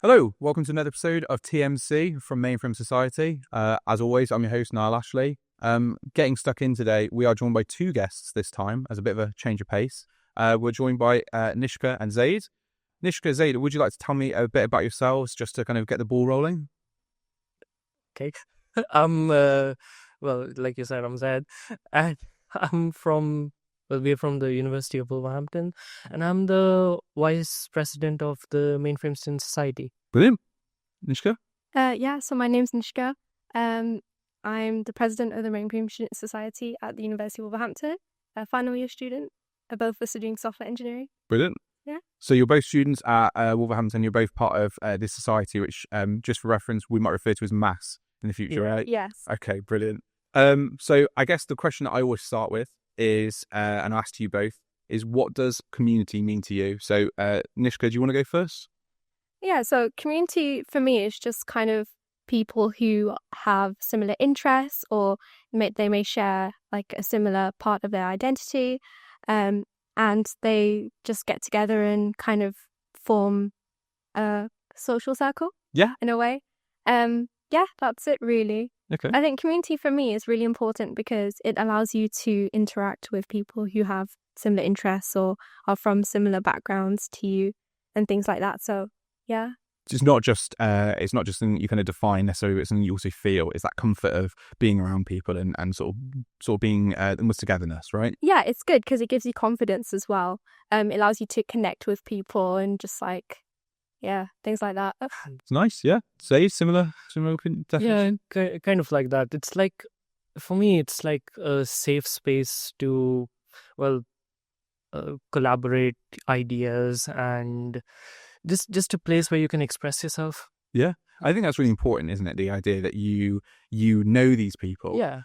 Hello, welcome to another episode of TMC from Mainframe Society. As always, I'm your host, Niall Ashley. Getting stuck in today, we are joined by two guests this time as a bit of a change of pace. We're joined by Nishka and Zaid. Nishka, Zaid, would you like to tell me a bit about yourselves just to kind of get the ball rolling? Okay. Well, like you said, I'm Zaid. And we're from the University of Wolverhampton, and I'm the Vice President of the Mainframe Student Society. Brilliant. Nishka? So my name's Nishka. I'm the President of the Mainframe Student Society at the University of Wolverhampton, a final year student. Both of us are doing software engineering. Brilliant. Yeah. So you're both students at Wolverhampton. You're both part of this society, which, just for reference, we might refer to as MASS in the future, right? Yes. Okay, brilliant. So I guess the question that I always start with is, and I'll ask you both, is what does community mean to you? So, Nishka, do you want to go first? Yeah, so community for me is just kind of people who have similar interests, or they may share like a similar part of their identity, and they just get together and kind of form a social circle. Yeah. In a way. Yeah, that's it really. Okay. I think community for me is really important because it allows you to interact with people who have similar interests or are from similar backgrounds to you and things like that. So, yeah. It's not just something you kind of define necessarily, but it's something you also feel. It's that comfort of being around people and sort of being almost togetherness, right? Yeah, it's good because it gives you confidence as well. It allows you to connect with people and just like, yeah, things like that. It's nice, yeah. Say similar opinion, definitely. Yeah, kind of like that. It's like, for me, it's like a safe space to, collaborate ideas and just a place where you can express yourself. Yeah, I think that's really important, isn't it? The idea that you know these people. Yeah.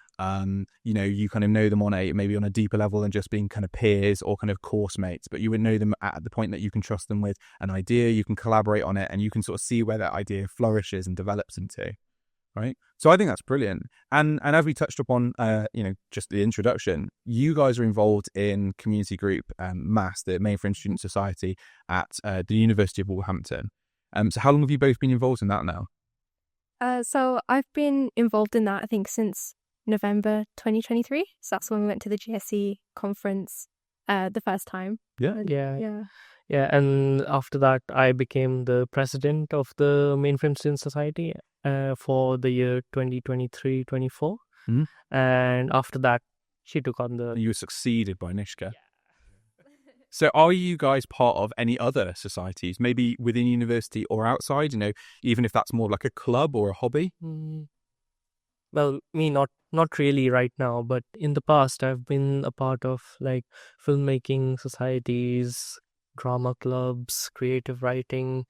You kind of know them maybe on a deeper level than just being kind of peers or kind of course mates, but you would know them at the point that you can trust them with an idea, you can collaborate on it, and you can sort of see where that idea flourishes and develops into, right? So I think that's brilliant. And as we touched upon, just the introduction, you guys are involved in community group MASS, the Mainframe Student Society at the University of Wolverhampton. So how long have you both been involved in that now? So I've been involved in that, I think, since November 2023. So that's when we went to the GSE conference the first time. Yeah. And after that, I became the president of the Mainframe Student Society for the year 2023-24. Mm-hmm. And after that, she took on the... You were succeeded by Nishka. Yeah. So are you guys part of any other societies, maybe within university or outside, even if that's more like a club or a hobby? Well, me, not really right now, but in the past, I've been a part of like filmmaking societies, drama clubs, creative writing,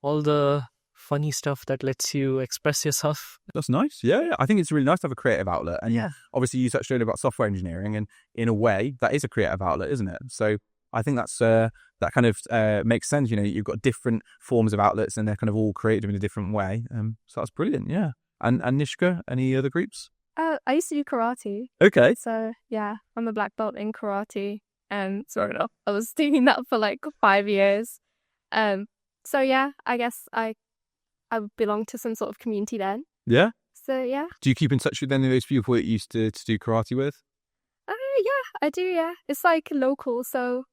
all the funny stuff that lets you express yourself. That's nice. Yeah. I think it's really nice to have a creative outlet. And yeah, obviously you touched earlier about software engineering, and in a way that is a creative outlet, isn't it? So I think that's that kind of makes sense. You've got different forms of outlets and they're kind of all creative in a different way. So that's brilliant. Yeah. And Nishka, any other groups? I used to do karate. Okay. So yeah, I'm a black belt in karate. Sorry, no, I was doing that for like 5 years. So yeah, I guess I belong to some sort of community then. Yeah. So yeah. Do you keep in touch with any of those people that you used to do karate with? Yeah, I do. Yeah, it's like local, so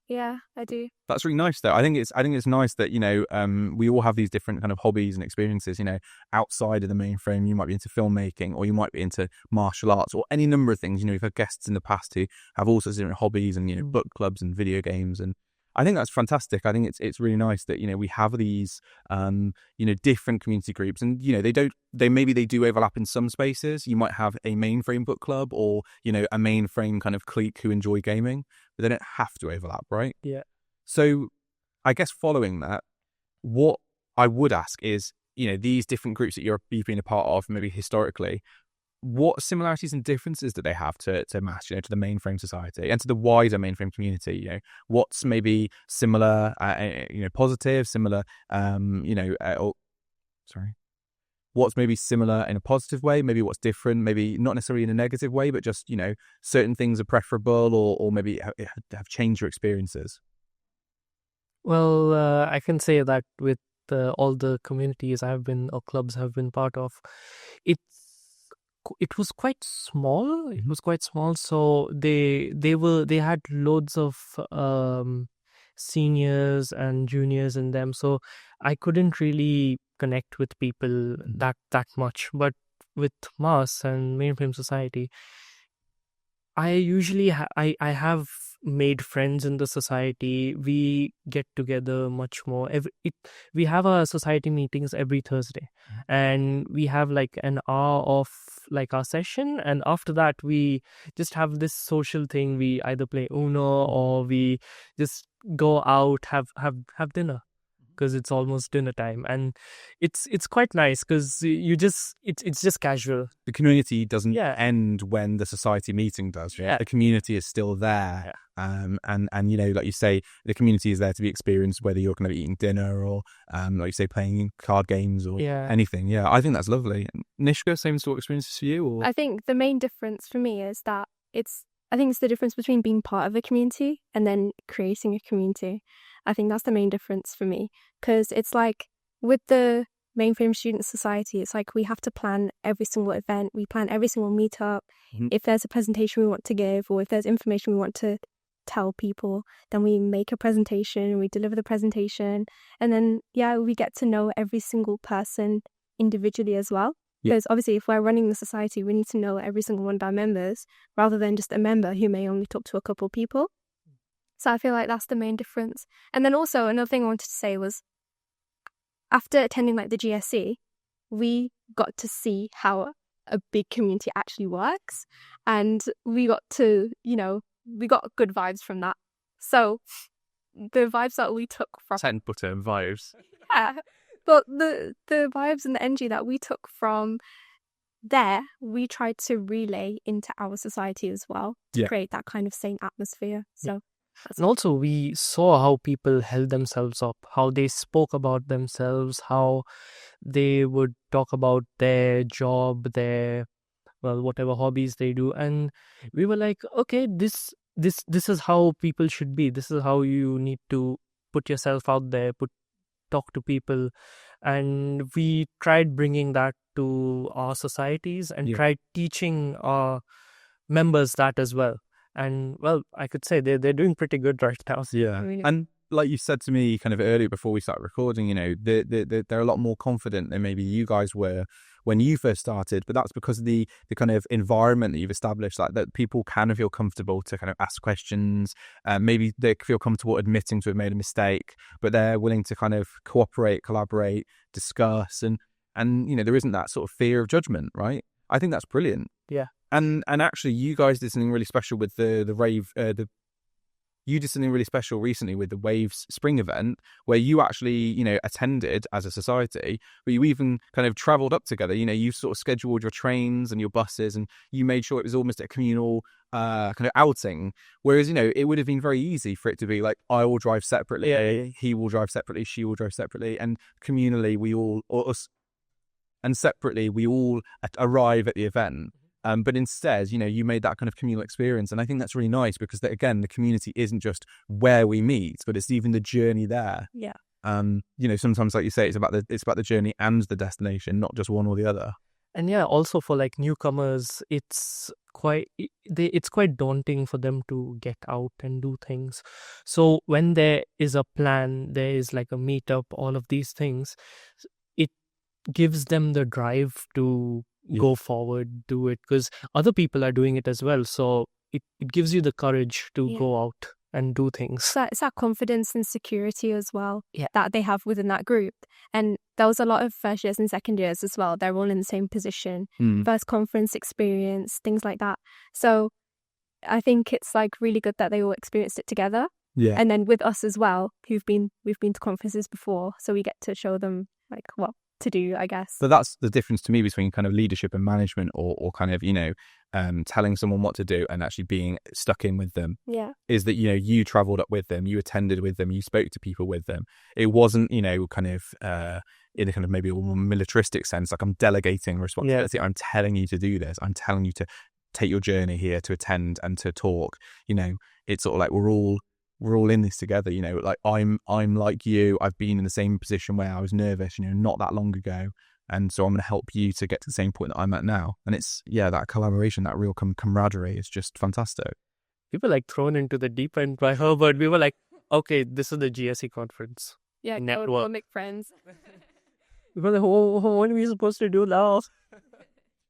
yeah, I do. That's really nice, though. I think it's nice that we all have these different kind of hobbies and experiences. Outside of the mainframe, you might be into filmmaking, or you might be into martial arts, or any number of things. We've had guests in the past who have all sorts of different hobbies and book clubs and video games, and I think that's fantastic. I think it's really nice that we have these different community groups, and they do overlap in some spaces. You might have a mainframe book club or a mainframe kind of clique who enjoy gaming, but they don't have to overlap, right? Yeah. So I guess following that, what I would ask is, these different groups that you've been a part of, maybe historically, what similarities and differences do they have to MASS, to the Mainframe Society and to the wider Mainframe community? What's maybe similar, positive, similar, what's maybe similar in a positive way, maybe what's different, maybe not necessarily in a negative way, but just, certain things are preferable or maybe have changed your experiences? Well, I can say that with all the communities I've been or clubs have been part of, it was quite small. It was quite small. So they had loads of seniors and juniors in them. So I couldn't really connect with people that much. But with Mass and Mainframe Society, I usually I have made friends in the society. We get together much more. We have our society meetings every Thursday, and we have like an hour of like our session, and after that we just have this social thing. We either play Uno or we just go out, have dinner, because it's almost dinner time, and it's quite nice because it's just casual. The community doesn't end when the society meeting does. Right? The community is still there, and you know, like you say, the community is there to be experienced, whether you're kind of eating dinner or like you say, playing card games or anything. Yeah, I think that's lovely. Nishka, same sort of experiences for you? Or? I think the main difference for me is that it's the difference between being part of a community and then creating a community. I think that's the main difference for me, because it's like with the Mainframe Student Society, it's like we have to plan every single event, we plan every single meetup. If there's a presentation we want to give, or if there's information we want to tell people, then we make a presentation, we deliver the presentation, and then we get to know every single person individually as well. Because obviously if we're running the society, we need to know every single one of our members, rather than just a member who may only talk to a couple people. So I feel like that's the main difference. And then also another thing I wanted to say was, after attending like the GSE, we got to see how a big community actually works, and we got to, we got good vibes from that. So the vibes that we took from 10 butter vibes. But the vibes and the energy that we took from there, we tried to relay into our society as well, to create that kind of same atmosphere. So. And also we saw how people held themselves up, how they spoke about themselves, how they would talk about their job, their whatever hobbies they do, and we were like, okay, this is how people should be. This is how you need to put yourself out there, talk to people. And we tried bringing that to our societies and tried teaching our members that as well. And I could say they're doing pretty good right now. Yeah, really. And like you said to me kind of earlier before we started recording, they're a lot more confident than maybe you guys were when you first started. But that's because of the kind of environment that you've established, like that people can feel comfortable to kind of ask questions. Maybe they feel comfortable admitting to have made a mistake, but they're willing to kind of cooperate, collaborate, discuss, and there isn't that sort of fear of judgment, right? I think that's brilliant. Yeah. And actually, you guys did something really special with the rave. You did something really special recently with the WAVEZ spring event, where you actually, attended as a society, but you even kind of travelled up together. You sort of scheduled your trains and your buses, and you made sure it was almost a communal kind of outing. Whereas, it would have been very easy for it to be like, I will drive separately, he will drive separately, she will drive separately, and communally we all, or us, and separately we all arrive at the event. But instead, you made that kind of communal experience. And I think that's really nice because, again, the community isn't just where we meet, but it's even the journey there. Yeah. Sometimes, like you say, it's about the journey and the destination, not just one or the other. And also for like newcomers, it's quite daunting for them to get out and do things. So when there is a plan, there is like a meetup, all of these things, it gives them the drive to go forward, do it, because other people are doing it as well. So it gives you the courage to go out and do things. So it's that confidence and security as well that they have within that group. And there was a lot of first years and second years as well. They're all in the same position, first conference experience, things like that. So I think it's like really good that they all experienced it together. Yeah. And then with us as well, we've been to conferences before, so we get to show them like what to do, I guess. But that's the difference to me between kind of leadership and management, or kind of telling someone what to do and actually being stuck in with them. Yeah, is that you traveled up with them, you attended with them, you spoke to people with them. It wasn't kind of in a kind of maybe a more militaristic sense, like I'm delegating responsibility. I'm telling you to do this, I'm telling you to take your journey here, to attend and to talk. It's sort of like we're all we're all in this together, you know, like I'm like you, I've been in the same position where I was nervous, you know, not that long ago. And so I'm going to help you to get to the same point that I'm at now. And it's, that collaboration, that real camaraderie is just fantastic. We were like thrown into the deep end by Herbert. We were like, okay, this is the GSE conference. Yeah, network. we'll make friends. We were like, what are we supposed to do now?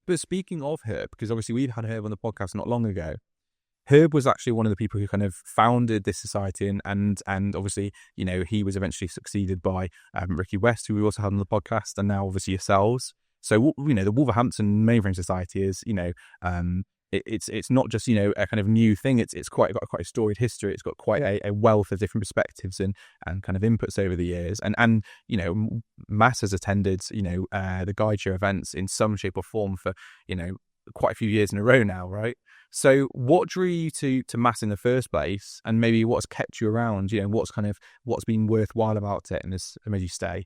But speaking of Herb, because obviously we've had Herb on the podcast not long ago, Herb was actually one of the people who kind of founded this society, and obviously, you know, he was eventually succeeded by Ricky West, who we also had on the podcast, and now obviously yourselves. So, you know, the Wolverhampton Mainframe Society is, you know, it's not just, you know, a kind of new thing. It's got quite a storied history. It's got quite a wealth of different perspectives and kind of inputs over the years. And you know, Matt has attended, you know, the Guide Show events in some shape or form for, you know, quite a few years in a row now, right? So what drew you to Matt in the first place, and maybe what's kept you around? You know, what's been worthwhile about it and has made you stay?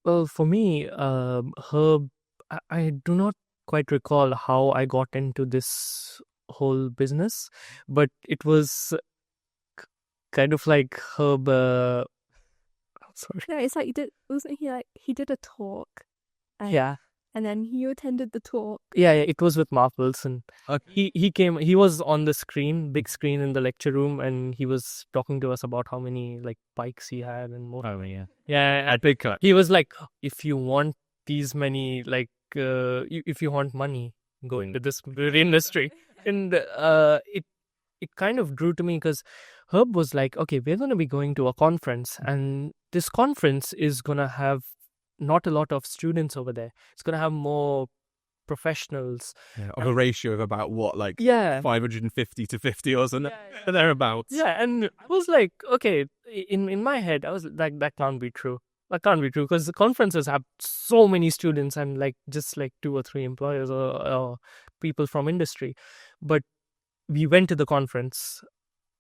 Well, for me, Herb, I do not quite recall how I got into this whole business, but it was kind of like Herb. Sorry. No, it's like wasn't he like he did a talk? Yeah. And then you attended the talk. Yeah, it was with Mark Wilson. Okay. He came. He was on the screen, big screen in the lecture room, and he was talking to us about how many like bikes he had and more. Oh yeah. Yeah, At big cut. He was like, if you want these many, like, if you want money, go into this industry. And it kind of drew to me because Herb was like, okay, we're going to be going to a conference, and this conference is going to have not a lot of students over there. It's going to have more professionals. Yeah, of a ratio of about what, like 550 to 50 or something, thereabouts. Yeah, and I was like, okay, in my head, I was like, that can't be true. That can't be true because the conferences have so many students and like just like 2 or 3 employers or people from industry. But we went to the conference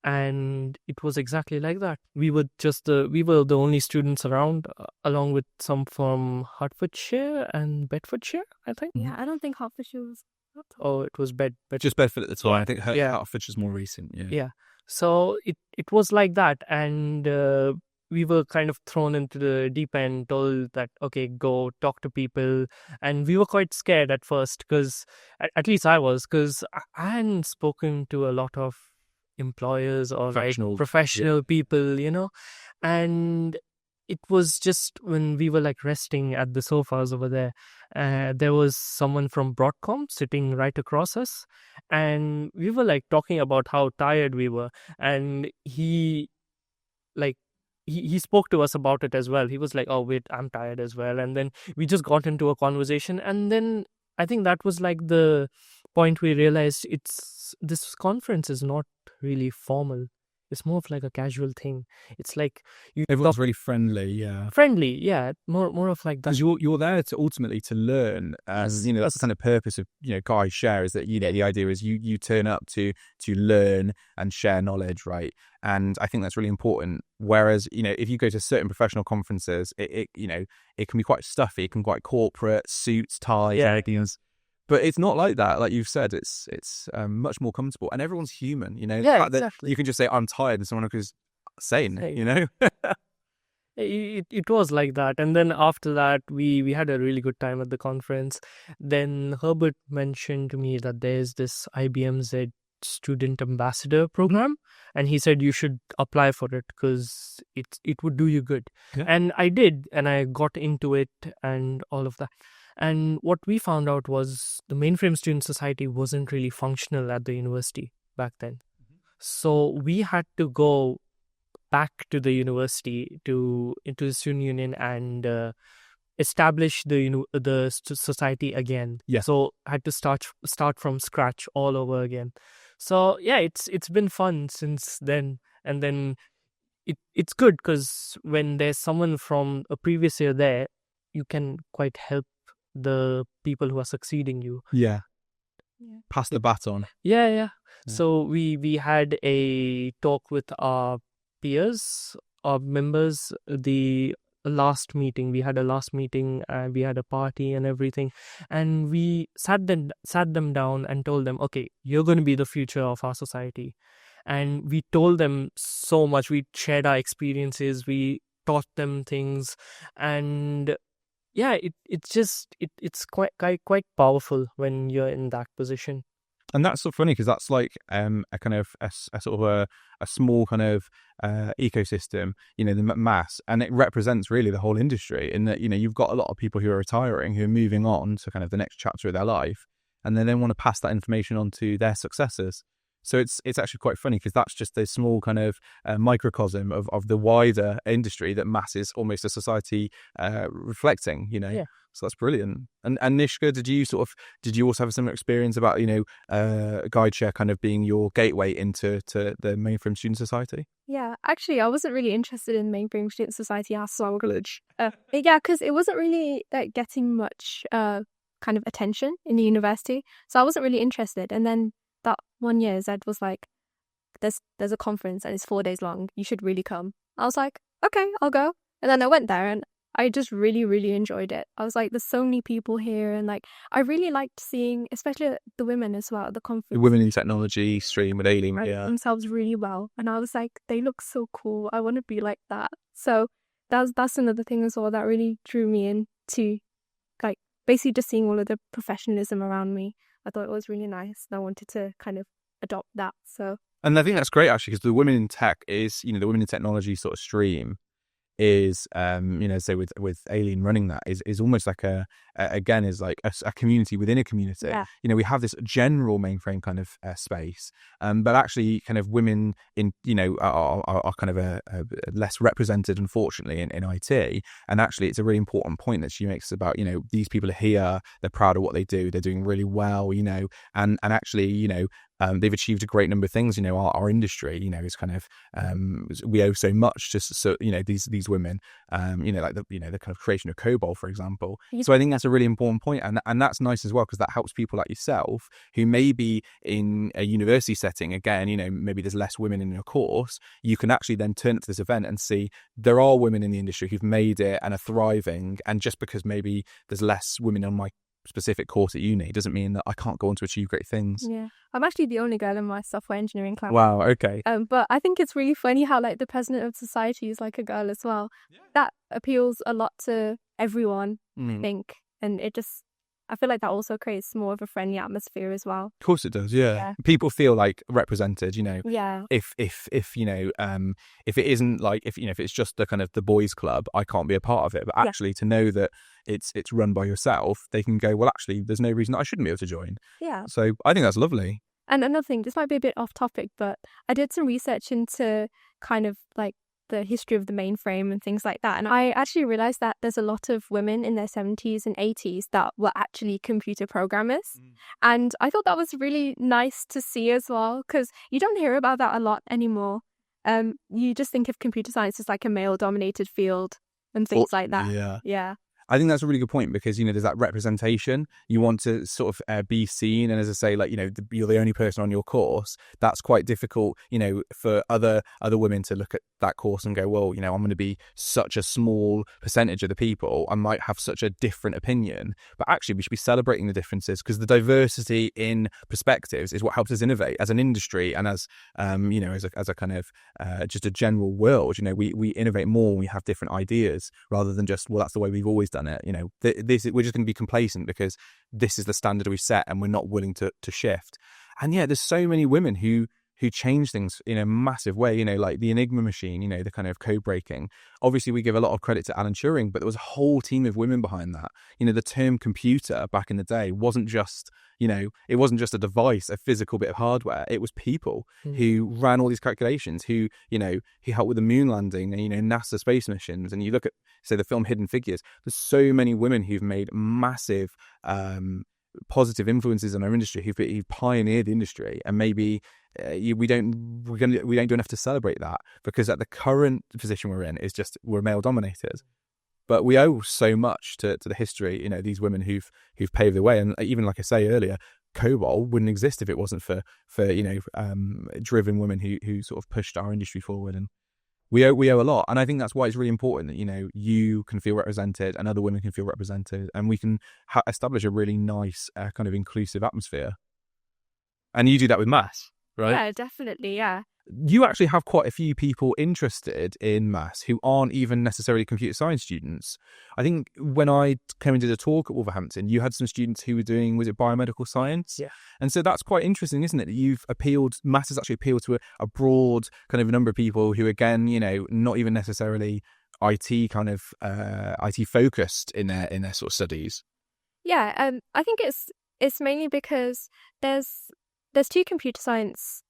and it was exactly like that. We were the only students around, along with some from Hertfordshire and Bedfordshire, I think. Yeah, I don't think Hertfordshire was. Oh, it was Just Bedford at the time. I think Yeah. Hertfordshire's more recent. Yeah. Yeah. So it was like that, and we were kind of thrown into the deep end, told that, okay, go talk to people. And we were quite scared at first because, at least I was, because I hadn't spoken to a lot of employers or professional people, you know. And it was just when we were like resting at the sofas over there, there was someone from Broadcom sitting right across us, and we were like talking about how tired we were, and he spoke to us about it as well. He was like, oh wait, I'm tired as well. And then we just got into a conversation, and then I think that was like the point we realized this conference is not really formal. It's more of like a casual thing. It's like Everyone's really friendly, yeah. Friendly, yeah. More of like that. Because you're there to ultimately to learn, as you know, that's the kind of purpose of, you know, Guys Share, is that, you know, the idea is you turn up to learn and share knowledge, right? And I think that's really important. Whereas, you know, if you go to certain professional conferences, it you know, it can be quite stuffy, it can be quite corporate, suits, ties, everything. But it's not like that. Like you've said, it's much more comfortable, and everyone's human. You know, yeah, exactly. You can just say I'm tired, and someone goes sane. You know, it was like that. And then after that, we had a really good time at the conference. Then Herbert mentioned to me that there's this IBM ZStudentAmbassador program, and he said you should apply for it because it would do you good. Yeah. And I did, and I got into it and all of that. And what we found out was the Mainframe Student Society wasn't really functional at the university back then. Mm-hmm. So we had to go back to the university, into the student union, and establish the society again. Yeah. So I had to start from scratch all over again. So yeah, it's been fun since then. And then it's good because when there's someone from a previous year there, you can quite help the people who are succeeding you. Yeah. Pass the baton. Yeah. So we had a talk with our peers, our members, the last meeting. We had a last meeting, we had a party and everything, and we sat them down and told them, okay, you're going to be the future of our society. And we told them so much. We shared our experiences, we taught them things, and yeah, it's quite powerful when you're in that position. And that's so funny because that's like a kind of a sort of a small kind of ecosystem, you know, the mass, and it represents really the whole industry in that, you know, you've got a lot of people who are retiring, who are moving on to kind of the next chapter of their life, and then they want to pass that information on to their successors. So it's actually quite funny because that's just a small kind of microcosm of the wider industry that mass is almost a society reflecting, you know. Yeah. So that's brilliant. And Nishka, did you also have a similar experience about, you know, GuideShare kind of being your gateway into the Mainframe Student Society? Yeah, actually, I wasn't really interested in Mainframe Student Society after our college. Yeah, because it wasn't really like getting much kind of attention in the university, so I wasn't really interested. And then that one year, Zaid was like, "There's a conference and it's 4 days long. You should really come." I was like, "Okay, I'll go." And then I went there and I just really, really enjoyed it. I was like, there's so many people here, and like I really liked seeing, especially the women as well at the conference. The Women in Technology stream with Aileen, yeah, themselves really well, and I was like, they look so cool. I want to be like that. So that's another thing as well that really drew me into like basically just seeing all of the professionalism around me. I thought it was really nice, and I wanted to kind of adopt that. So, and I think that's great actually, because the Women in Tech is, you know, the Women in Technology sort of stream is, you know, so with Aileen running that is almost like a community within a community. Yeah. You know, we have this general mainframe kind of space, but actually kind of women in, you know, are kind of less represented, unfortunately, in IT. And actually it's a really important point that she makes about, you know, these people are here, they're proud of what they do, they're doing really well, you know, and actually, you know, they've achieved a great number of things. You know, our industry, you know, is kind of we owe so much to, so, you know, these women. You know, like the kind of creation of COBOL, for example. Yeah. So I think that's a really important point, and that's nice as well, because that helps people like yourself who may be in a university setting. Again, you know, maybe there's less women in your course. You can actually then turn it to this event and see there are women in the industry who've made it and are thriving. And just because maybe there's less women on my specific course at uni doesn't mean that I can't go on to achieve great things. Yeah, I'm actually the only girl in my software engineering class. Wow, okay. But I think it's really funny how like the president of society is like a girl as well. Yeah. That appeals a lot to everyone, I think, and I feel like that also creates more of a friendly atmosphere as well. Of course it does, yeah. People feel like represented, you know. Yeah. If you know, if it isn't like, if, you know, if it's just the kind of the boys club, I can't be a part of it. But actually to know that it's run by yourself, they can go, well, actually, there's no reason I shouldn't be able to join. Yeah. So I think that's lovely. And another thing, this might be a bit off topic, but I did some research into kind of like the history of the mainframe and things like that. And I actually realized that there's a lot of women in their 70s and 80s that were actually computer programmers. And I thought that was really nice to see as well, because you don't hear about that a lot anymore. You just think of computer science as like a male-dominated field and things like that. Yeah. I think that's a really good point, because, you know, there's that representation. You want to sort of be seen. And as I say, like, you know, you're the only person on your course. That's quite difficult, you know, for other women to look at that course and go, well, you know, I'm going to be such a small percentage of the people. I might have such a different opinion. But actually, we should be celebrating the differences, because the diversity in perspectives is what helps us innovate as an industry and as, you know, as a kind of just a general world. You know, we innovate more when we have different ideas, rather than just, well, that's the way we've always done it. You know, we're just going to be complacent because this is the standard we've set and we're not willing to shift. And yeah, there's so many women who change things in a massive way, you know, like the Enigma machine, you know, the kind of code breaking. Obviously, we give a lot of credit to Alan Turing, but there was a whole team of women behind that. You know, the term computer back in the day wasn't just, you know, it wasn't just a device, a physical bit of hardware. It was people who ran all these calculations, who, you know, who helped with the moon landing and, you know, NASA space missions. And you look at, say, the film Hidden Figures, there's so many women who've made massive positive influences in our industry, who've pioneered the industry. And maybe we don't do enough to celebrate that, because at the current position we're in is just, we're male dominated. But we owe so much to the history, you know, these women who've paved the way. And even like I say earlier, COBOL wouldn't exist if it wasn't for you know, driven women who sort of pushed our industry forward. And We owe a lot, and I think that's why it's really important that you can feel represented and other women can feel represented, and we can establish a really nice kind of inclusive atmosphere. And you do that with maths, right? Yeah, definitely. Yeah. You actually have quite a few people interested in maths who aren't even necessarily computer science students. I think when I came and did a talk at Wolverhampton, you had some students who were doing, was it biomedical science? Yeah. And so that's quite interesting, isn't it? That maths has actually appealed to a broad kind of number of people who, again, not even necessarily IT kind of IT focused in their sort of studies. Yeah. I think it's mainly because there's two computer science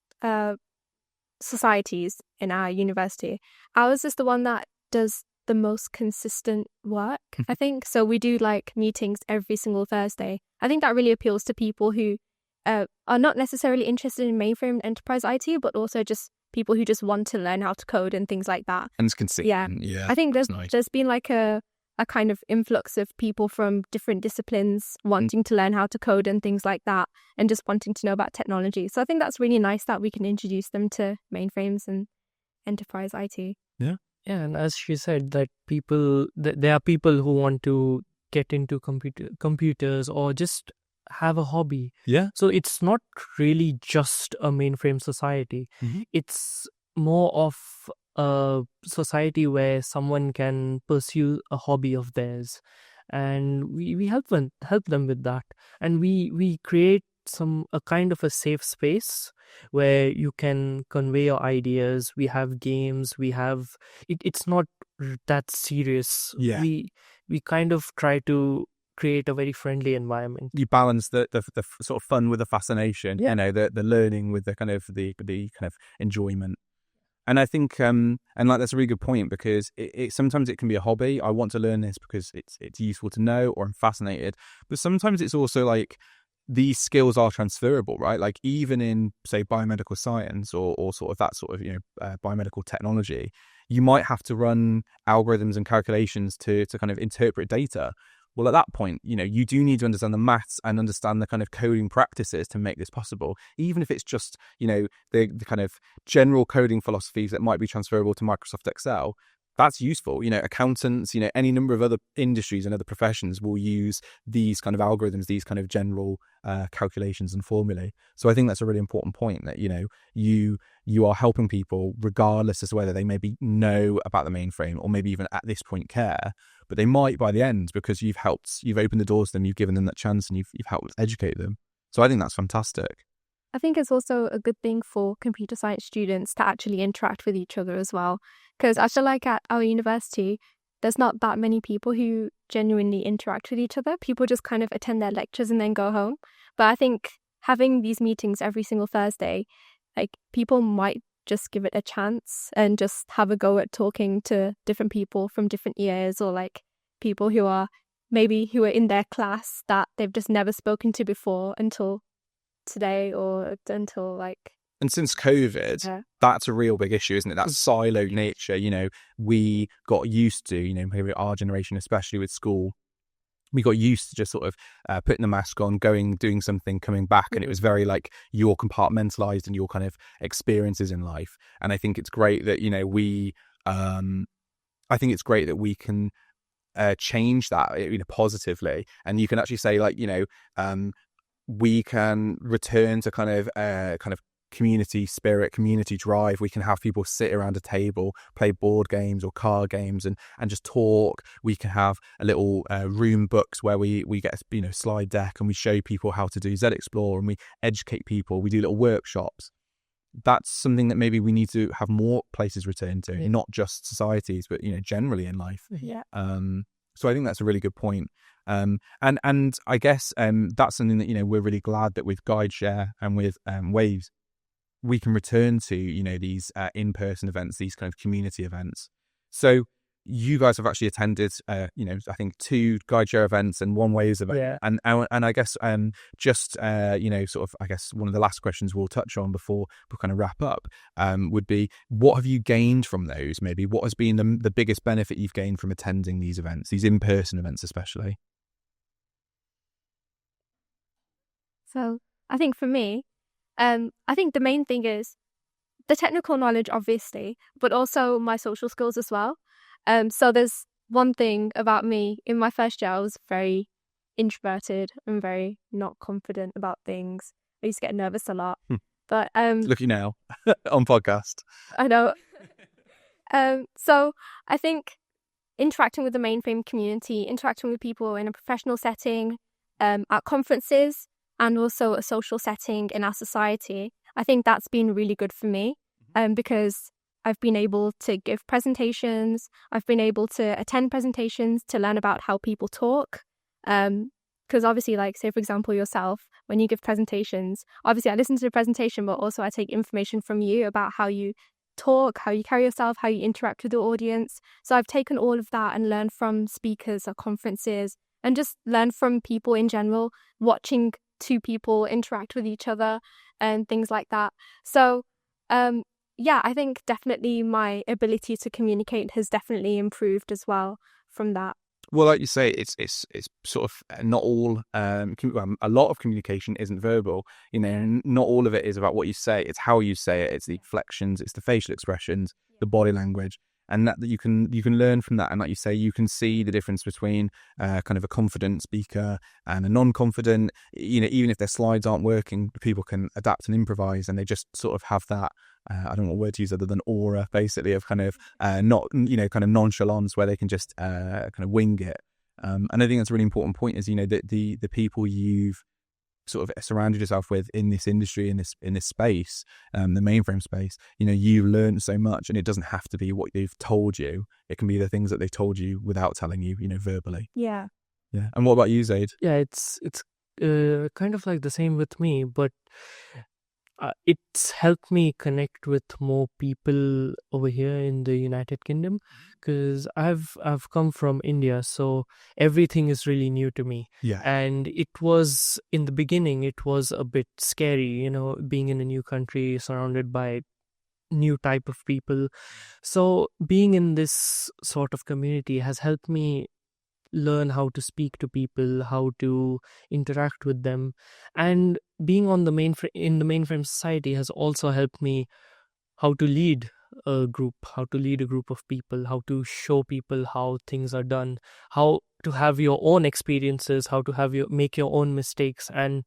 societies in our university. Ours is the one that does the most consistent work, I think. So we do like meetings every single Thursday. I think that really appeals to people who are not necessarily interested in mainframe enterprise IT, but also just people who just want to learn how to code and things like that. And it's consistent. Yeah. I think there's been like a kind of influx of people from different disciplines wanting to learn how to code and things like that, and just wanting to know about technology. So I think that's really nice that we can introduce them to mainframes and enterprise IT. Yeah, and as she said, that there are people who want to get into computers or just have a hobby. Yeah. So it's not really just a mainframe society. Mm-hmm. It's more of a society where someone can pursue a hobby of theirs, and we help them with that, and we create a kind of a safe space where you can convey your ideas. We have games, we have it's not that serious. Yeah. We kind of try to create a very friendly environment. You balance the sort of fun with the fascination, the learning with the kind of enjoyment. And I think, and like that's a really good point, because it sometimes it can be a hobby. I want to learn this because it's useful to know, or I'm fascinated. But sometimes it's also like these skills are transferable, right? Like even in, say, biomedical science or sort of that sort of biomedical technology, you might have to run algorithms and calculations to kind of interpret data. Well, at that point, you do need to understand the maths and understand the kind of coding practices to make this possible, even if it's just, the kind of general coding philosophies that might be transferable to Microsoft Excel. That's useful. Accountants, any number of other industries and other professions will use these kind of algorithms, these kind of general calculations and formulae. So I think that's a really important point, that, you are helping people regardless as to whether they maybe know about the mainframe or maybe even at this point care, but they might by the end, because you've opened the doors to them, you've given them that chance, and you've helped educate them. So I think that's fantastic. I think it's also a good thing for computer science students to actually interact with each other as well. Because I feel like at our university, there's not that many people who genuinely interact with each other. People just kind of attend their lectures and then go home. But I think having these meetings every single Thursday, like people might just give it a chance and just have a go at talking to different people from different years, or like people who are in their class that they've just never spoken to before until today, or until like. And since COVID, that's a real big issue, isn't it? That siloed nature, we got used to, maybe our generation, especially with school, we got used to just sort of putting the mask on, doing something, coming back. And it was very like you're compartmentalized in your kind of experiences in life. And I think it's great that, I think it's great that we can change that, positively. And you can actually say like, we can return to kind of community spirit, community drive. We can have people sit around a table, play board games or card games and just talk. We can have a little room books where we get a slide deck and we show people how to do ZExplore, and we educate people. We do little workshops. That's something that maybe we need to have more places return to, not just societies, but generally in life. Yeah. So I think that's a really good point. And I guess that's something that we're really glad that with GuideShare and with WAVEZ we can return to these in-person events, these kind of community events. So you guys have actually attended I think 2 GuideShare events and 1 WAVEZ event. And I guess just sort of I guess one of the last questions we'll touch on before we kind of wrap up would be, what have you gained from those? Maybe what has been the biggest benefit you've gained from attending these events, these in-person events especially? So I think for me, I think the main thing is the technical knowledge, obviously, but also my social skills as well. So there's one thing about me. In my first year, I was very introverted and very not confident about things. I used to get nervous a lot. But Look at you now on podcast. I know. So I think interacting with the Mainframe community, interacting with people in a professional setting, at conferences, and also a social setting in our society, I think that's been really good for me, because I've been able to give presentations, I've been able to attend presentations to learn about how people talk. Because obviously, like, say, for example, yourself, when you give presentations, obviously I listen to the presentation, but also I take information from you about how you talk, how you carry yourself, how you interact with the audience. So I've taken all of that and learned from speakers at conferences and just learned from people in general, watching two people interact with each other and things like that. So, yeah, I think definitely my ability to communicate has definitely improved as well from that. Well, like you say, it's sort of not all. A lot of communication isn't verbal. And not all of it is about what you say. It's how you say it. It's the inflections. It's the facial expressions, the body language, and that you can learn from that. And like you say, you can see the difference between kind of a confident speaker and a non-confident. Even if their slides aren't working, people can adapt and improvise, and they just sort of have that. I don't know what word to use other than aura, basically, of kind of not, kind of nonchalance, where they can just kind of wing it. And I think that's a really important point is, that the people you've sort of surrounded yourself with in this industry, in this space, the mainframe space, you've learned so much, and it doesn't have to be what they've told you. It can be the things that they told you without telling you, verbally. Yeah. Yeah. And what about you, Zaid? Yeah, it's kind of like the same with me, but it's helped me connect with more people over here in the United Kingdom, because I've come from India, so everything is really new to me. Yeah. And it was, in the beginning, it was a bit scary, being in a new country surrounded by new type of people. So being in this sort of community has helped me learn how to speak to people, how to interact with them, and being on the mainframe society has also helped me how to lead a group of people, how to show people how things are done, how to have your own experiences, how to make your own mistakes, and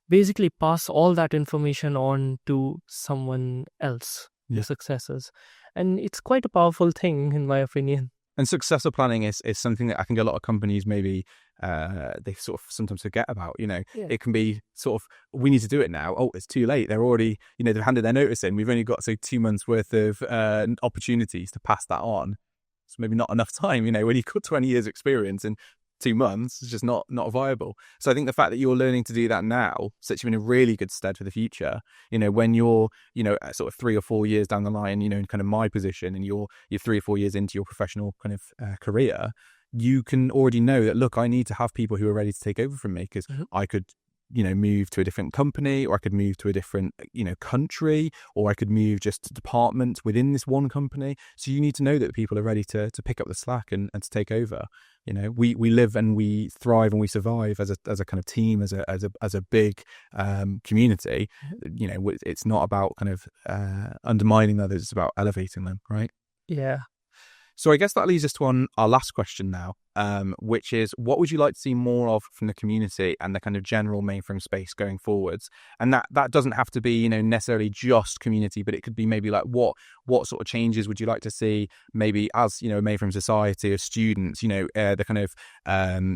basically pass all that information on to someone else, your successors. And it's quite a powerful thing, in my opinion. And successor planning is something that I think a lot of companies maybe they sort of sometimes forget about. It can be sort of, we need to do it now. Oh, it's too late. They're already, they've handed their notice in. We've only got 2 months worth of opportunities to pass that on. It's maybe not enough time. When you've got 20 years experience in 2 months, it's just not viable. So I think the fact that you're learning to do that now sets you in a really good stead for the future. When you're, sort of 3 or 4 years down the line, in kind of my position, and you're 3 or 4 years into your professional kind of career, you can already know that, look, I need to have people who are ready to take over from me, because I could, move to a different company, or I could move to a different, country, or I could move just to department within this one company. So you need to know that people are ready to pick up the slack and to take over. We live and we thrive and we survive as a kind of team, as a big community. It's not about kind of undermining others; it's about elevating them, right? Yeah. So I guess that leads us to our last question now, which is, what would you like to see more of from the community and the kind of general mainframe space going forwards? And that doesn't have to be, necessarily just community, but it could be maybe like what sort of changes would you like to see, maybe as, mainframe society, as students, the kind of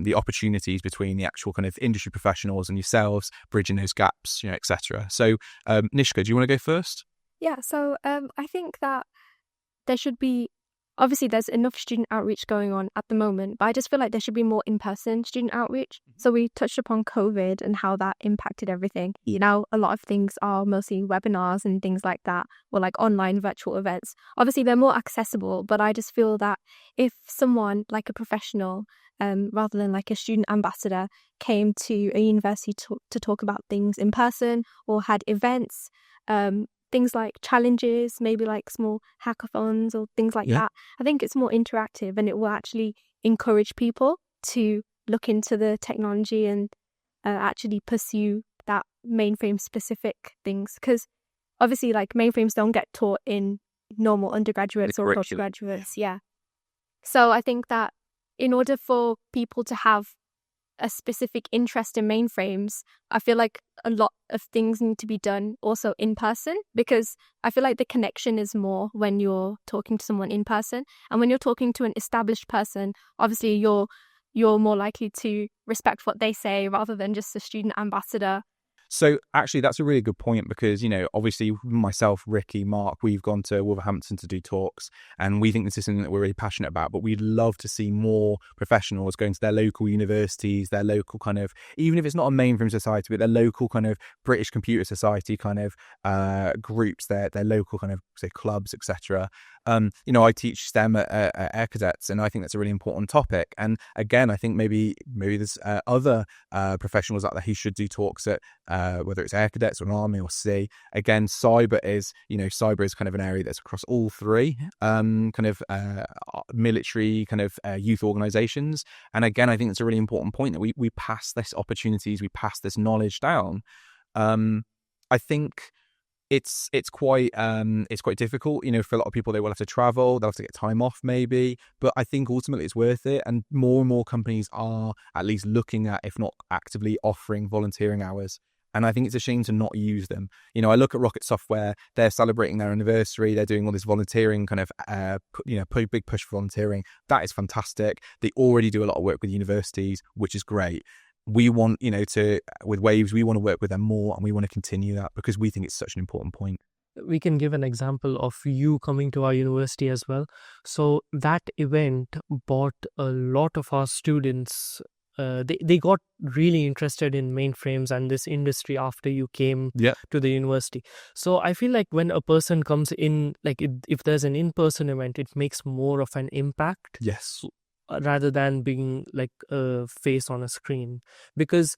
the opportunities between the actual kind of industry professionals and yourselves, bridging those gaps, etc. So Nishka, do you want to go first? Yeah, so I think that there should be, obviously there's enough student outreach going on at the moment, but I just feel like there should be more in-person student outreach. So we touched upon COVID and how that impacted everything. Now a lot of things are mostly webinars and things like that, or like online virtual events. Obviously they're more accessible, but I just feel that if someone like a professional, rather than like a student ambassador, came to a university to talk about things in person, or had events, things like challenges, maybe like small hackathons or things like that. I think it's more interactive, and it will actually encourage people to look into the technology and actually pursue that mainframe specific things. Because obviously like mainframes don't get taught in normal undergraduates or postgraduates. Yeah. So I think that in order for people to have a specific interest in mainframes, I feel like a lot of things need to be done also in person, because I feel like the connection is more when you're talking to someone in person. And when you're talking to an established person, obviously you're more likely to respect what they say rather than just a student ambassador. So actually, that's a really good point, because, obviously myself, Ricky, Mark, we've gone to Wolverhampton to do talks, and we think this is something that we're really passionate about, but we'd love to see more professionals going to their local universities, their local kind of, even if it's not a mainframe society, but their local kind of British Computer Society kind of groups, their local kind of, say, clubs, etc. I teach STEM at Air Cadets, and I think that's a really important topic. And again, I think maybe there's other professionals out there who should do talks at whether it's Air Cadets or an Army or Sea. Again, cyber is kind of an area that's across all three kind of military kind of youth organizations. And again, I think it's a really important point that we pass this opportunities, we pass this knowledge down. I think it's quite difficult, for a lot of people. They will have to travel, they'll have to get time off maybe, but I think ultimately it's worth it, and more companies are at least looking at, if not actively offering, volunteering hours. And I think it's a shame to not use them. I look at Rocket Software, they're celebrating their anniversary, they're doing all this volunteering kind of big push for volunteering. That is fantastic. They already do a lot of work with universities, which is great. We want, with WAVEZ, we want to work with them more, and we want to continue that because we think it's such an important point. We can give an example of you coming to our university as well. So that event brought a lot of our students, they got really interested in mainframes and this industry after you came to the university. So I feel like when a person comes in, like if there's an in-person event, it makes more of an impact. Yes. Rather than being like a face on a screen, because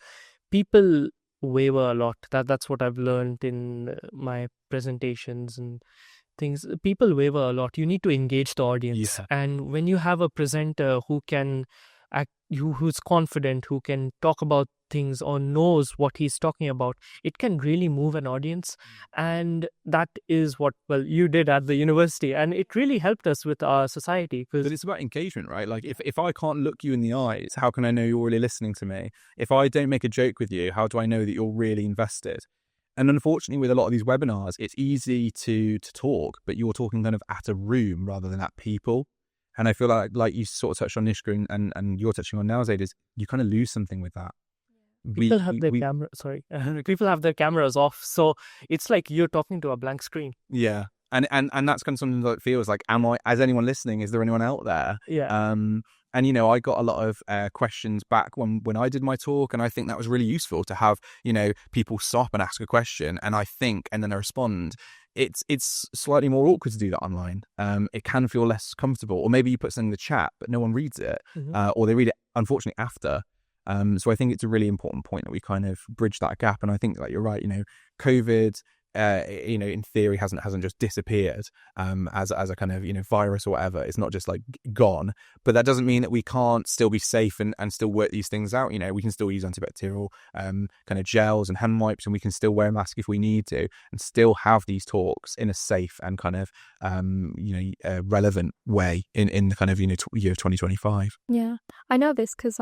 people waver a lot. That's what I've learned in my presentations and things. People waver a lot. You need to engage the audience, and when you have a presenter who can who's confident, who can talk about things or knows what he's talking about, it can really move an audience. And that is what you did at the university, and it really helped us with our society. But it's about engagement, right? Like if I can't look you in the eyes, how can I know you're really listening to me? If I don't make a joke with you, how do I know that you're really invested? And unfortunately, with a lot of these webinars, it's easy to talk, but you're talking kind of at a room rather than at people. And I feel like you sort of touched on Nishka and you're touching on now, Zaid, is you kind of lose something with that. People have their people have their cameras off, so it's like you're talking to a blank screen. Yeah, and that's kind of something that feels like, as anyone listening? Is there anyone out there? Yeah. And I got a lot of questions back when I did my talk, and I think that was really useful to have people stop and ask a question, and I think, and then I respond. It's slightly more awkward to do that online. It can feel less comfortable, or maybe you put something in the chat but no one reads it, or they read it unfortunately after. So I think it's a really important point that we kind of bridge that gap. And I think you're right. COVID, in theory, hasn't just disappeared as a kind of virus or whatever. It's not just like gone, but that doesn't mean that we can't still be safe and still work these things out. We can still use antibacterial kind of gels and hand wipes, and we can still wear a mask if we need to, and still have these talks in a safe and kind of relevant way in the kind of year of 2025. Yeah, I know this because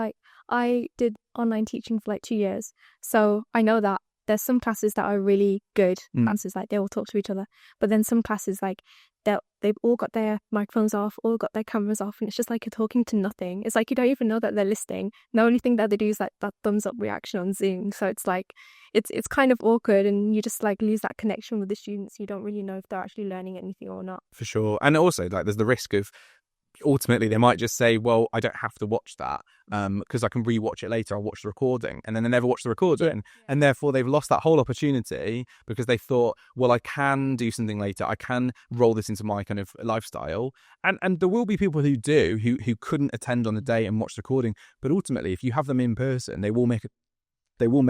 I did online teaching for 2 years, so I know that there's some classes that are really good classes, they all talk to each other, but then some classes they've all got their microphones off, all got their cameras off, and it's just like you're talking to nothing. It's like you don't even know that they're listening. The only thing that they do is that thumbs up reaction on Zoom. So it's like it's kind of awkward, and you just lose that connection with the students. You don't really know if they're actually learning anything or not. For sure. And also there's the risk of ultimately they might just say, well, I don't have to watch that because I can rewatch it later. I'll watch the recording, and then they never watch the recording. And therefore they've lost that whole opportunity because they thought, well, I can do something later. I can roll this into my kind of lifestyle. And there will be people who do, who couldn't attend on the day and watch the recording. But ultimately, if you have them in person, they will make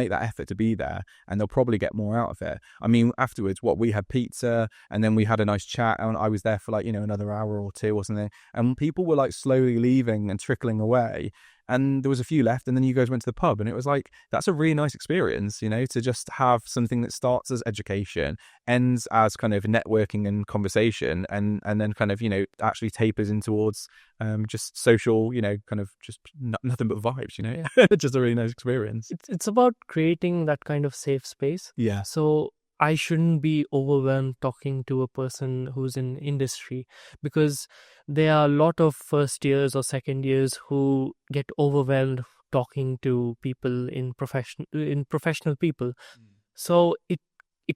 that effort to be there, and they'll probably get more out of it. I mean, afterwards, we had pizza, and then we had a nice chat, and I was there for another hour or two or something, and people were slowly leaving and trickling away. and there was a few left, and then you guys went to the pub, and it was like, that's a really nice experience, you know, to just have something that starts as education, ends as kind of networking and conversation, and then kind of, you know, actually tapers in towards just social, you know, kind of just nothing but vibes, you know. Just a really nice experience. It's about creating that kind of safe space. Yeah. So I shouldn't be overwhelmed talking to a person who's in industry, because there are a lot of first years or second years who get overwhelmed talking to people in professional people. So it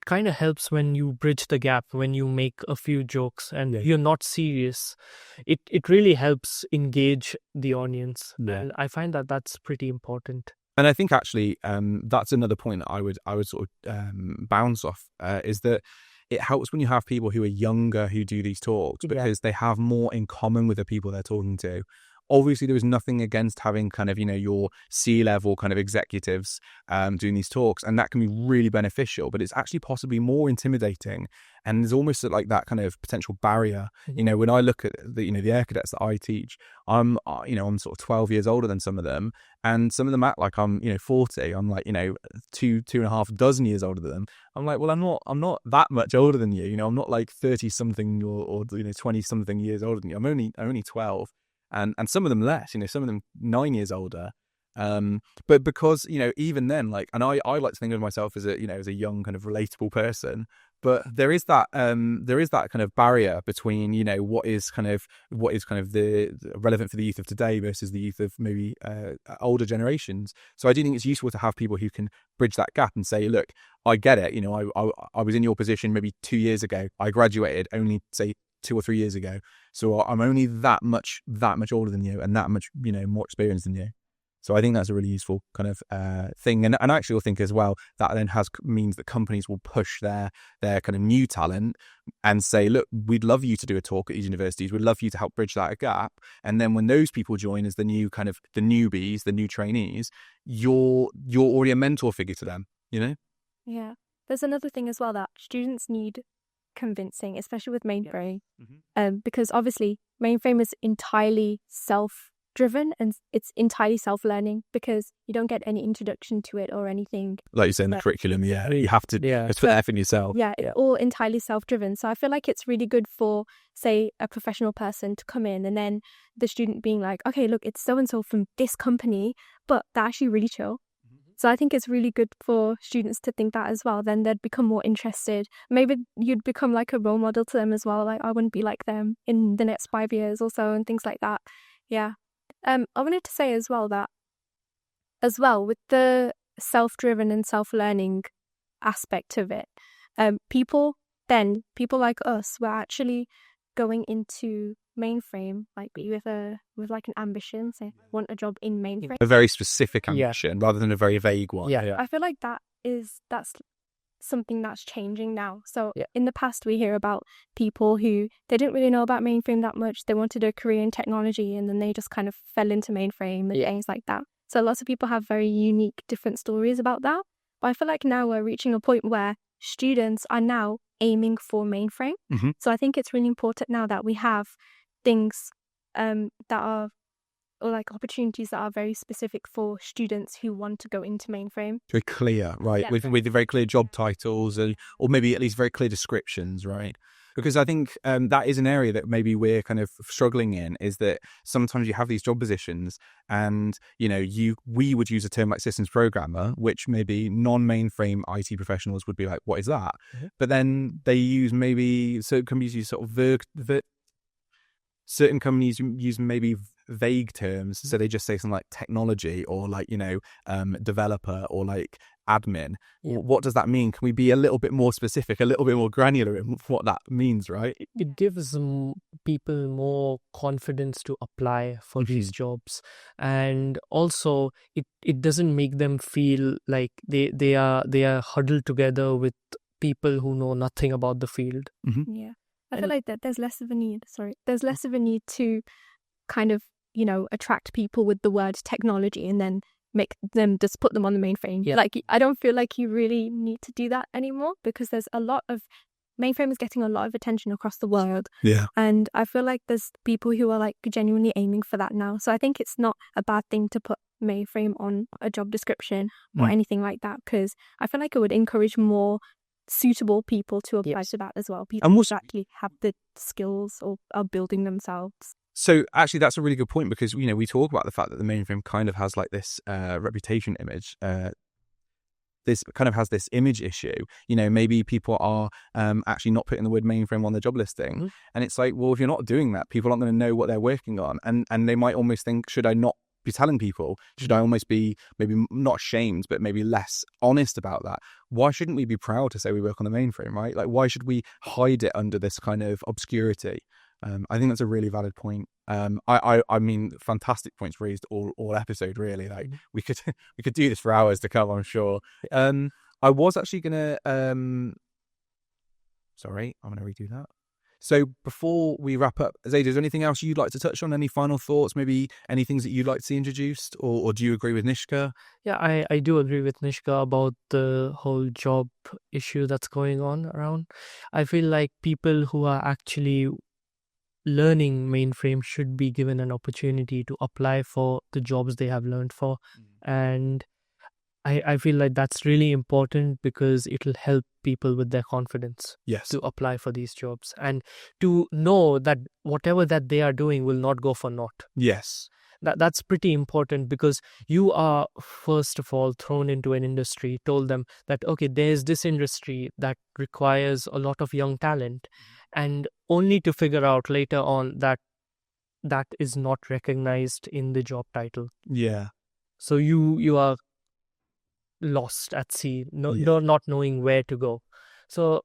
kind of helps when you bridge the gap, when you make a few jokes and you're not serious. It really helps engage the audience. And I find that that's pretty important. And I think actually that's another point that I would sort of bounce off, is that it helps when you have people who are younger who do these talks, because they have more in common with the people they're talking to. Obviously, there is nothing against having kind of, you know, your C-level kind of executives doing these talks, and that can be really beneficial, but it's actually possibly more intimidating. And there's almost like that kind of potential barrier. You know, when I look at the, you know, the air cadets that I teach, I'm sort of 12 years older than some of them, and some of them act like I'm, you know, 40. I'm like, you know, two and a half dozen years older than them. I'm like, well, I'm not that much older than you. You know, I'm not like 30 something or you know, 20 something years older than you. I'm only 12. And some of them less, you know, some of them 9 years older. But because, you know, even then, like, and I like to think of myself as a, you know, as a young kind of relatable person, but there is that kind of barrier between, you know, what is kind of the relevant for the youth of today versus the youth of maybe older generations. So I do think it's useful to have people who can bridge that gap and say, look, I get it. You know, I was in your position maybe 2 years ago. I graduated only, say, 2 or 3 years ago, so I'm only that much older than you, and that much, you know, more experienced than you. So I think that's a really useful kind of thing, and I actually think as well that then means that companies will push their kind of new talent and say, look, we'd love you to do a talk at these universities, we'd love you to help bridge that gap, and then when those people join as the new kind of the newbies, the new trainees, you're already a mentor figure to them, you know. Yeah, there's another thing as well that students need convincing, especially with Mainframe, because obviously Mainframe is entirely self-driven and it's entirely self-learning, because you don't get any introduction to it or anything. Like you say in the curriculum, you have to put that effort in yourself. Yeah, it's all entirely self-driven. So I feel like it's really good for, say, a professional person to come in and then the student being like, okay, look, it's so-and-so from this company, but they're actually really chill. So I think it's really good for students to think that as well. Then they'd become more interested. Maybe you'd become like a role model to them as well. Like, I wouldn't be like them in the next 5 years or so, and things like that. Yeah. I wanted to say as well that, as well, with the self-driven and self-learning aspect of it, people like us were actually going into Mainframe like with like an ambition, say want a job in Mainframe, a very specific ambition rather than a very vague one. I feel like that's something that's changing now. So in the past we hear about people who they didn't really know about Mainframe that much, they wanted a career in technology and then they just kind of fell into Mainframe and things like that. So lots of people have very unique different stories about that, but I feel like now we're reaching a point where students are now aiming for Mainframe. So I think it's really important now that we have things that are, or like opportunities that are very specific for students who want to go into Mainframe. Very clear, right? Yeah. With very clear job titles, or maybe at least very clear descriptions, right? Because I think that is an area that maybe we're kind of struggling in, is that sometimes you have these job positions and, you know, we would use a term like systems programmer, which maybe non-Mainframe IT professionals would be like, what is that? But then they use maybe, certain companies use sort of certain companies use maybe vague terms. So they just say something like technology or like, you know, developer or like admin. What does that mean? Can we be a little bit more specific, a little bit more granular in what that means, right? It gives people more confidence to apply for these jobs, and also it doesn't make them feel like they are huddled together with people who know nothing about the field. Yeah, I feel like that there's less of a need to kind of, you know, attract people with the word technology and then make them just put them on the Mainframe. Like, I don't feel like you really need to do that anymore, because there's a lot of Mainframe is getting a lot of attention across the world. Yeah. And I feel like there's people who are like genuinely aiming for that now. So I think it's not a bad thing to put Mainframe on a job description or anything like that, because I feel like it would encourage more suitable people to apply to that as well. People who actually have the skills or are building themselves. So actually, that's a really good point, because, you know, we talk about the fact that the Mainframe kind of has like this reputation image. This kind of has this image issue. You know, maybe people are actually not putting the word Mainframe on their job listing. And it's like, well, if you're not doing that, people aren't going to know what they're working on. And they might almost think, should I not be telling people? Should I almost be maybe not ashamed, but maybe less honest about that? Why shouldn't we be proud to say we work on the Mainframe, right? Like, why should we hide it under this kind of obscurity? I think that's a really valid point. I mean, fantastic points raised all episode, really. Like, we could do this for hours to come, I'm sure. I was actually gonna sorry, I'm gonna redo that. So before we wrap up, Zaid, is there anything else you'd like to touch on? Any final thoughts? Maybe any things that you'd like to see introduced, or do you agree with Nishka? Yeah, I do agree with Nishka about the whole job issue that's going on around. I feel like people who are actually learning Mainframe should be given an opportunity to apply for the jobs they have learned for. And I feel like that's really important, because it'll help people with their confidence to apply for these jobs, and to know that whatever that they are doing will not go for naught. Yes. That's pretty important, because you are first of all thrown into an industry, told them that, okay, there's this industry that requires a lot of young talent, and only to figure out later on that that is not recognized in the job title. Yeah. So you are lost at sea, not knowing where to go. So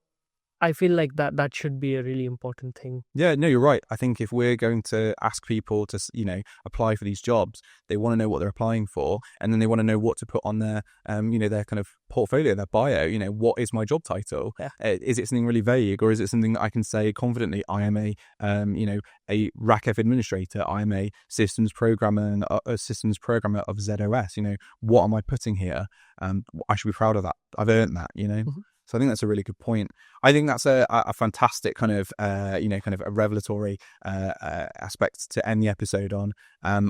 I feel like that should be a really important thing. Yeah, no, you're right. I think if we're going to ask people to, you know, apply for these jobs, they want to know what they're applying for, and then they want to know what to put on their, you know, their kind of portfolio, their bio. You know, what is my job title? Is it something really vague, or is it something that I can say confidently? I am a, you know, a RACF administrator. I am a systems programmer of ZOS. You know, what am I putting here? I should be proud of that. I've earned that. You know. So I think that's a really good point. I think that's a fantastic kind of, you know, kind of a revelatory aspect to end the episode on.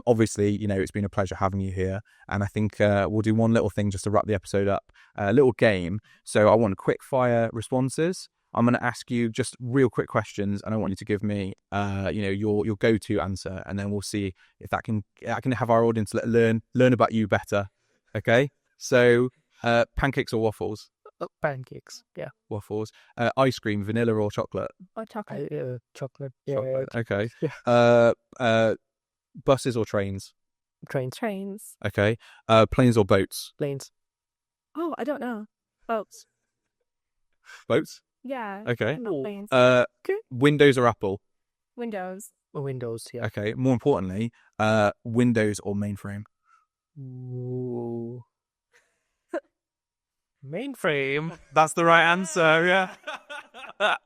Obviously, you know, it's been a pleasure having you here. And I think we'll do one little thing just to wrap the episode up, a little game. So I want quick fire responses. I'm going to ask you just real quick questions, and I want you to give me, you know, your go-to answer, and then we'll see if I can have our audience learn about you better. Okay. So pancakes or waffles? Pancakes, yeah. Waffles. Ice cream, vanilla or chocolate? Or chocolate. Chocolate. Chocolate. Okay. Yeah. Buses or trains? Trains. Okay. Planes or boats? Planes. Oh, I don't know. Boats. Boats? Yeah. Okay. Not planes. Windows or Apple? Windows. Windows, yeah. Okay. More importantly, Windows or Mainframe? Ooh. Mainframe. That's the right answer, yeah.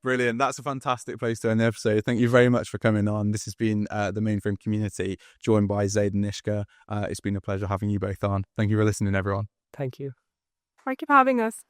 Brilliant. That's a fantastic place to end the episode. Thank you very much for coming on. This has been the Mainframe Community, joined by Zaid and Nishka. It's been a pleasure having you both on. Thank you for listening, everyone. Thank you. Thank you for having us.